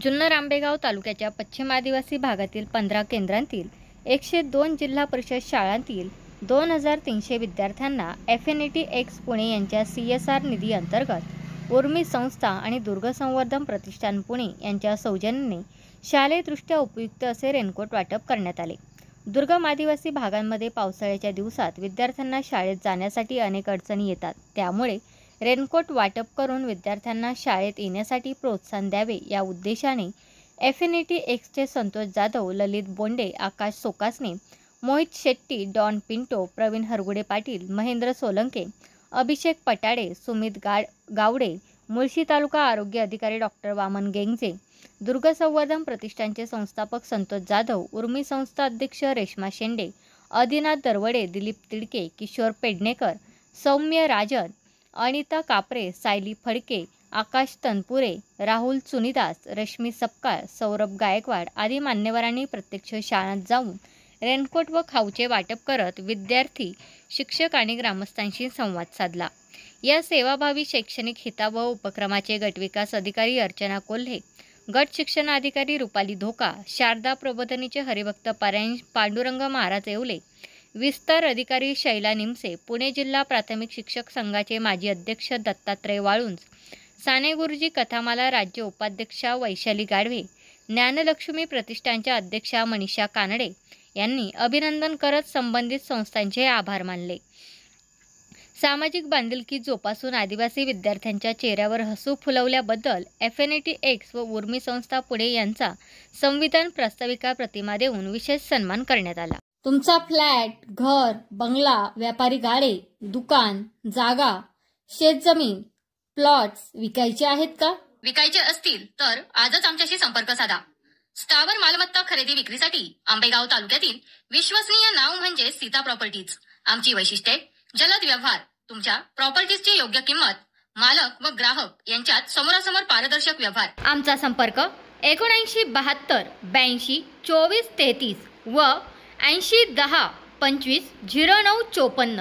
जुन्नर आंबेगाव तालुक्याच्या पश्चिम आदिवासी भागातील 15 केंद्रांतील 102 जिल्हा परिषद शाळांतील 2300 विद्यार्थ्यांना FNET-X पुणे यांच्या CSR निधी अंतर्गत उर्मी संस्था आणि दुर्ग संवर्धन प्रतिष्ठान पुणे यांच्या सौजन्याने शालेयदृष्ट्या उपयुक्त असे रेनकोट वाटप करण्यात आले। दुर्गम आदिवासी भागांमध्ये पावसाळ्याच्या दिवसात विद्यार्थ्यांना शाळेत जाण्यासाठी अनेक अडचणी येतात, त्यामुळे रेनकोट वाटप करून विद्यार्थ्यांना शाळेत येण्यासाठी प्रोत्साहन द्यावे या उद्देशाने FNET-Xचे संतोष जाधव, ललित बोंडे, आकाश सोकासने, मोहित शेट्टी, डॉन पिंटो, प्रवीण हरगुडे पाटील, महेंद्र सोलंके, अभिषेक पटाडे, सुमित गावडे, मुळशी तालुका आरोग्य अधिकारी डॉक्टर वामन गेंगजे, दुर्ग संवर्धन प्रतिष्ठानचे संस्थापक संतोष जाधव, उर्मी संस्था अध्यक्ष रेश्मा शेंडे, आदिनाथ दरवडे, दिलीप तिडके, किशोर पेडणेकर, सौम्य राजन, अनिता कापरे, सायली फडके, आकाश तनपुरे, राहुल चुनीदास, रश्मी सपकाळ, सौरभ गायकवाड आदी मान्यवरांनी प्रत्यक्ष शाळांत जाऊन रेनकोट व खाऊचे वाटप करत विद्यार्थी, शिक्षक आणि ग्रामस्थांशी संवाद साधला। या सेवाभावी शैक्षणिक हितावह उपक्रमाचे गटविकास अधिकारी अर्चना कोल्हे, गट शिक्षण अधिकारी रुपाली धोका, शारदा प्रबोधिनीचे हरिभक्त पारायण पांडुरंग महाराज येवले, विस्तार अधिकारी शैला निमसे, पुणे जिल्हा प्राथमिक शिक्षक संघाचे माजी अध्यक्ष दत्तात्रय वाळुंज, साने गुरुजी कथामाला राज्य उपाध्यक्षा वैशाली गाढवे, ज्ञानलक्ष्मी प्रतिष्ठानच्या अध्यक्षा मनीषा कानडे यांनी अभिनंदन करत संबंधित संस्थांचे आभार मानले। सामाजिक बांधिलकी जोपासून आदिवासी विद्यार्थ्यांच्या चेहऱ्यावर हसू फुलवल्याबद्दल FNET-X व उर्मी संस्था पुणे यांचा संविधान प्रास्ताविका प्रतिमा देऊन विशेष सन्मान करण्यात आला। तुमचा फ्लॅट, घर, बंगला, व्यापारी गाडे, दुकान, जागा, शेतजमीन, प्लॉट्स विकायचे आहेत का? विकायचे असतील तर आजच आमच्याशी संपर्क साधा। स्थावर मालमत्ता खरेदी विक्रीसाठी आंबेगाव तालुक्यातील विश्वसनीय नाव म्हणजे सीता प्रॉपर्टीज। आमची वैशिष्ट्ये: जलद व्यवहार, तुमच्या प्रॉपर्टीजची योग्य किंमत, मालक व ग्राहक यांच्यात समोरासमोर पारदर्शक व्यवहार। आमचा संपर्क 7972 82 24 33 व 80 10 25 09 54।